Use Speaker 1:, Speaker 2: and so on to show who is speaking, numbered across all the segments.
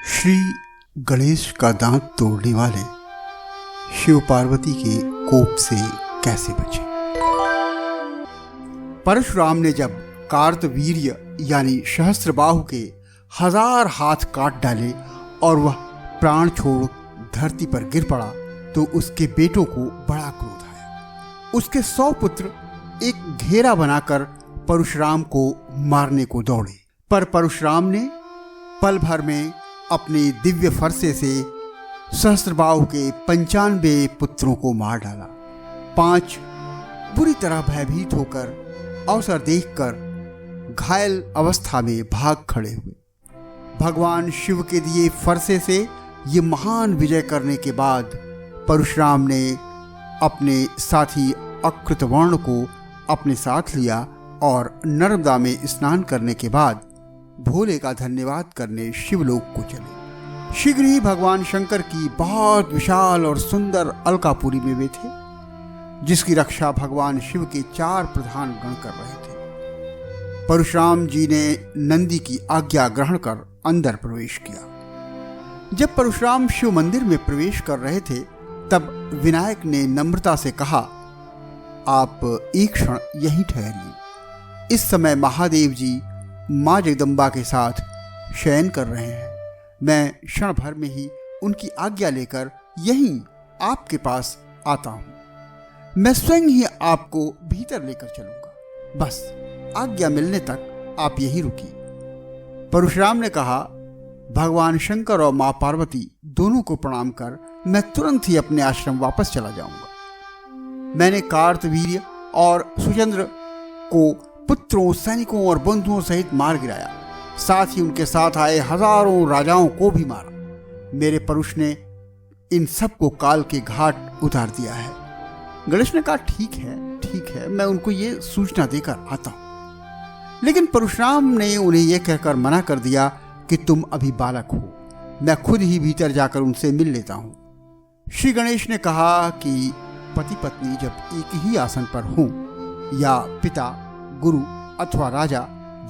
Speaker 1: श्री गणेश का दांत तोड़ने वाले शिव पार्वती के कोप से कैसे बचे। परशुराम ने जब कार्तवीर्य यानी सहस्त्रबाहु के 1000 हाथ काट डाले और वह प्राण छोड़ धरती पर गिर पड़ा तो उसके बेटों को बड़ा क्रोध आया। उसके 100 पुत्र एक घेरा बनाकर परशुराम को मारने को दौड़े, पर परशुराम ने पल भर में अपने दिव्य फरसे से सहस्त्रबाहु के 95 पुत्रों को मार डाला। 5 बुरी तरह भयभीत होकर अवसर देखकर घायल अवस्था में भाग खड़े हुए। भगवान शिव के दिए फरसे से ये महान विजय करने के बाद परशुराम ने अपने साथी अकृतवर्ण को अपने साथ लिया और नर्मदा में स्नान करने के बाद भोले का धन्यवाद करने शिवलोक को चले। शीघ्र ही भगवान शंकर की बहुत विशाल और सुंदर अलकापुरी में वे थे, जिसकी रक्षा भगवान शिव के 4 प्रधान गण कर रहे थे। परशुराम जी ने नंदी की आज्ञा ग्रहण कर अंदर प्रवेश किया। जब परशुराम शिव मंदिर में प्रवेश कर रहे थे तब विनायक ने नम्रता से कहा, आप एक क्षण यहीं ठहरिए। इस समय महादेव जी माँ जगदम्बा के साथ शयन कर रहे हैं। मैं क्षण भर में ही उनकी आज्ञा लेकर यहीं आपके पास आता हूँ। मैं स्वयं ही आपको भीतर लेकर चलूंगा। बस आज्ञा मिलने तक आप यहीं रुकिए। परशुराम ने कहा, भगवान शंकर और माँ पार्वती दोनों को प्रणाम कर मैं तुरंत ही अपने आश्रम वापस चला जाऊंगा। मैंने कार्तवीर्य और सुचंद्र को पुत्रों, सैनिकों और बंधुओं सहित मार गिराया, साथ ही उनके साथ आए हजारों राजाओं को भी मारा। मेरे परुष ने इन सबको काल के घाट उतार दिया है। गणेश ने कहा, ठीक है, मैं उनको ये सूचना देकर आता हूं। लेकिन परशुराम ने उन्हें यह कहकर मना कर दिया कि तुम अभी बालक हो, मैं खुद ही भीतर जाकर उनसे मिल लेता हूं। श्री गणेश ने कहा कि पति पत्नी जब एक ही आसन पर हों या पिता, गुरु अथवा राजा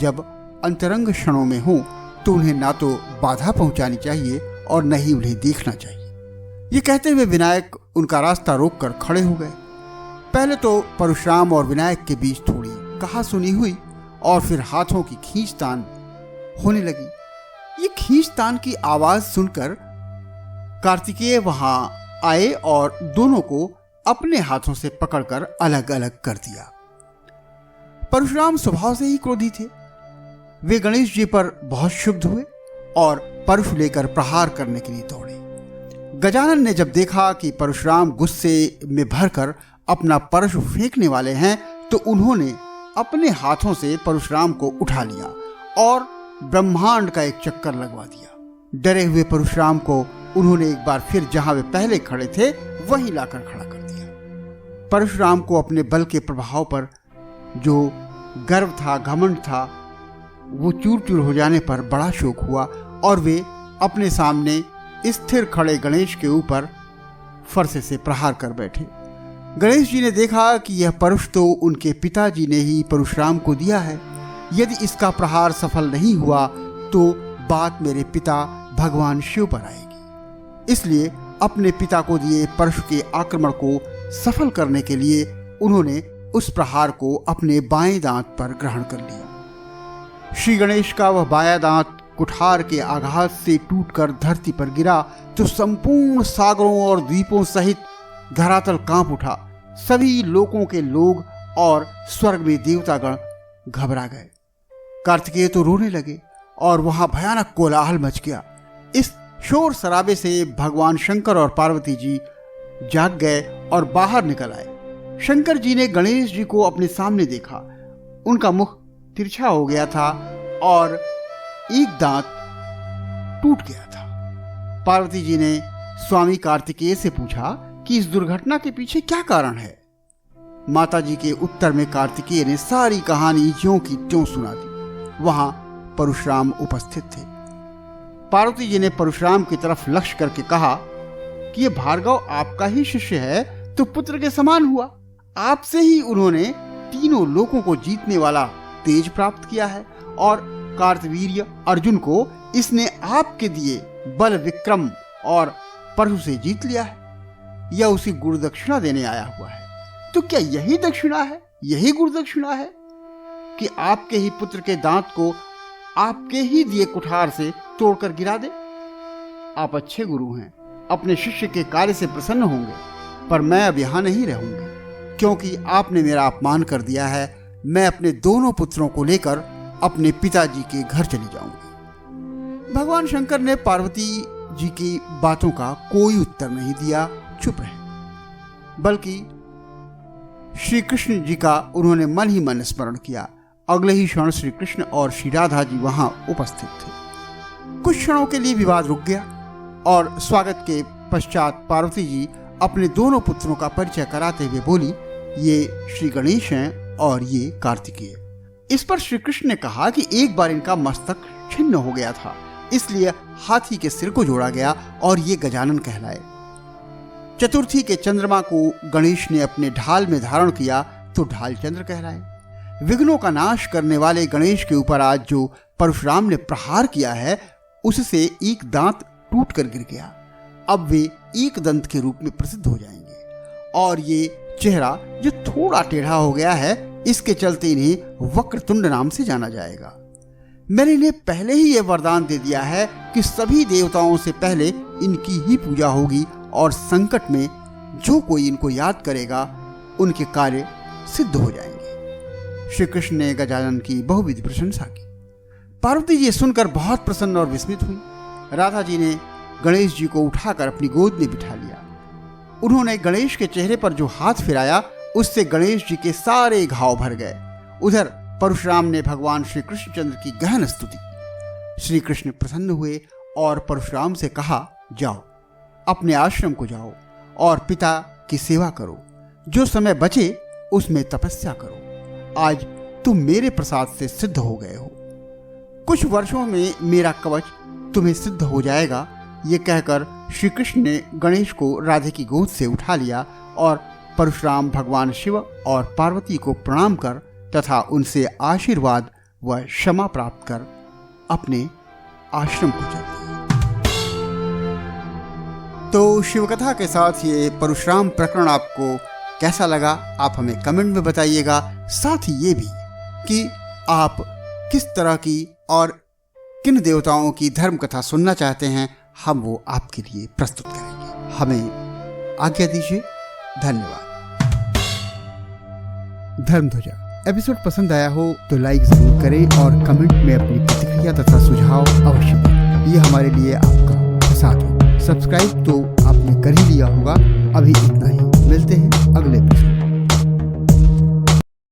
Speaker 1: जब अंतरंग क्षणों में हो तो उन्हें ना तो बाधा पहुंचानी चाहिए और न ही उन्हें देखना चाहिए। ये कहते हुए विनायक उनका रास्ता रोककर खड़े हो गए। पहले तो परशुराम और विनायक के बीच थोड़ी कहासुनी हुई और फिर हाथों की खींचतान होने लगी। ये खींचतान की आवाज सुनकर कार्तिकेय वहां आए और दोनों को अपने हाथों से पकड़कर अलग अलग कर दिया। परशुराम स्वभाव से ही क्रोधी थे। वे गणेश जी पर बहुत क्षुब्ध हुए और परशु लेकर प्रहार करने के लिए दौड़े। गजानन ने जब देखा कि परशुराम गुस्से में भरकर अपना परशु फेंकने वाले हैं तो उन्होंने अपने हाथों से परशुराम को उठा लिया और ब्रह्मांड का एक चक्कर लगवा दिया। डरे हुए परशुराम को उन्होंने एक बार फिर जहां वे पहले खड़े थे वहीं लाकर खड़ा कर दिया। परशुराम को अपने बल के प्रभाव पर जो गर्व था, घमंड था, वो चूर चूर हो जाने पर बड़ा शोक हुआ और वे अपने सामने स्थिर खड़े गणेश के ऊपर फरसे से प्रहार कर बैठे। गणेश जी ने देखा कि यह परश तो उनके पिताजी ने ही परशुराम को दिया है। यदि इसका प्रहार सफल नहीं हुआ तो बात मेरे पिता भगवान शिव पर आएगी। इसलिए अपने पिता को दिए परशु के आक्रमण को सफल करने के लिए उन्होंने उस प्रहार को अपने बाएं दांत पर ग्रहण कर लिया। श्री गणेश का वह बायां दांत कुठार के आघात से टूटकर धरती पर गिरा तो संपूर्ण सागरों और द्वीपों सहित धरातल कांप उठा। सभी लोकों के लोग और स्वर्ग में देवतागण घबरा गए। कार्तिकेय तो रोने लगे और वहां भयानक कोलाहल मच गया। इस शोर शराबे से भगवान शंकर और पार्वती जी जाग गए और बाहर निकल आए। शंकर जी ने गणेश जी को अपने सामने देखा। उनका मुख तिरछा हो गया था और एक दांत टूट गया था। पार्वती जी ने स्वामी कार्तिकेय से पूछा कि इस दुर्घटना के पीछे क्या कारण है। माता जी के उत्तर में कार्तिकेय ने सारी कहानी ज्यों की त्यों सुना दी। वहां परशुराम उपस्थित थे। पार्वती जी ने परशुराम की तरफ लक्ष्य करके कहा कि ये भार्गव आपका ही शिष्य है तो पुत्र के समान हुआ। आपसे ही उन्होंने तीनों लोकों को जीतने वाला तेज प्राप्त किया है और कार्तवीर्य अर्जुन को इसने आपके दिए बल विक्रम और परशु से जीत लिया है या उसी गुरु दक्षिणा देने आया हुआ है। तो क्या यही दक्षिणा है, यही गुरु दक्षिणा है कि आपके ही पुत्र के दांत को आपके ही दिए कुठार से तोड़कर गिरा दे? आप अच्छे गुरु हैं, अपने शिष्य के कार्य से प्रसन्न होंगे, पर मैं अब यहां नहीं रहूंगी क्योंकि आपने मेरा अपमान कर दिया है। मैं अपने दोनों पुत्रों को लेकर अपने पिताजी के घर चली जाऊंगी। भगवान शंकर ने पार्वती जी की बातों का कोई उत्तर नहीं दिया, चुप रहे। बल्कि श्री कृष्ण जी का उन्होंने मन ही मन स्मरण किया। अगले ही क्षण श्री कृष्ण और श्री राधा जी वहां उपस्थित थे। कुछ क्षणों के लिए विवाद रुक गया और स्वागत के पश्चात पार्वती जी अपने दोनों पुत्रों का परिचय कराते हुए बोली, ये श्री गणेश हैं और ये कार्तिकेय। इस पर श्री कृष्ण ने कहा कि एक बार इनका मस्तक छिन्न हो गया था, इसलिए हाथी के सिर को जोड़ा गया और ये गजानन कहलाए। चतुर्थी के चंद्रमा को गणेश ने अपने ढाल में धारण किया तो ढाल चंद्र कहलाए। विघ्नों का नाश करने वाले गणेश के ऊपर आज जो परशुराम ने प्रहार किया है, उससे एक दांत टूट कर गिर गया। अब वे एक दंत के रूप में प्रसिद्ध हो जाएंगे और ये चेहरा जो थोड़ा टेढ़ा हो गया है, इसके चलते इन्हें वक्रतुंड नाम से जाना जाएगा। मैंने इन्हें पहले ही यह वरदान दे दिया है कि सभी देवताओं से पहले इनकी ही पूजा होगी और संकट में जो कोई इनको याद करेगा उनके कार्य सिद्ध हो जाएंगे। श्री कृष्ण ने गजानन की बहुविध प्रशंसा की। पार्वती जी सुनकर बहुत प्रसन्न और विस्मित हुई। राधा जी ने गणेश जी को उठाकर अपनी गोद में बिठा लिया। उन्होंने गणेश के चेहरे पर जो हाथ फिराया, उससे गणेश जी के सारे घाव भर गए। उधर परशुराम ने भगवान श्री कृष्णचंद्र की गहन स्तुति की। श्री कृष्ण प्रसन्न हुए और परशुराम से कहा, जाओ अपने आश्रम को जाओ और पिता की सेवा करो। जो समय बचे उसमें तपस्या करो। आज तुम मेरे प्रसाद से सिद्ध हो गए हो। कुछ वर्षों में मेरा कवच तुम्हें सिद्ध हो जाएगा। ये कहकर श्री कृष्ण ने गणेश को राधे की गोद से उठा लिया और परशुराम भगवान शिव और पार्वती को प्रणाम कर तथा उनसे आशीर्वाद व क्षमा प्राप्त कर अपने आश्रम को चले। तो शिवकथा के साथ ये परशुराम प्रकरण आपको कैसा लगा, आप हमें कमेंट में बताइएगा। साथ ही ये भी कि आप किस तरह की और किन देवताओं की धर्म कथा सुनना चाहते हैं, हम वो आपके लिए प्रस्तुत करेंगे। हमें आज्ञा दीजिए। धन्यवाद। धर्मध्वजा एपिसोड पसंद आया हो तो लाइक जरूर करें और कमेंट में अपनी प्रतिक्रिया तथा सुझाव अवश्य दें। ये हमारे लिए आपका साथ हो। सब्सक्राइब तो आपने कर ही लिया होगा, अभी इतना ही।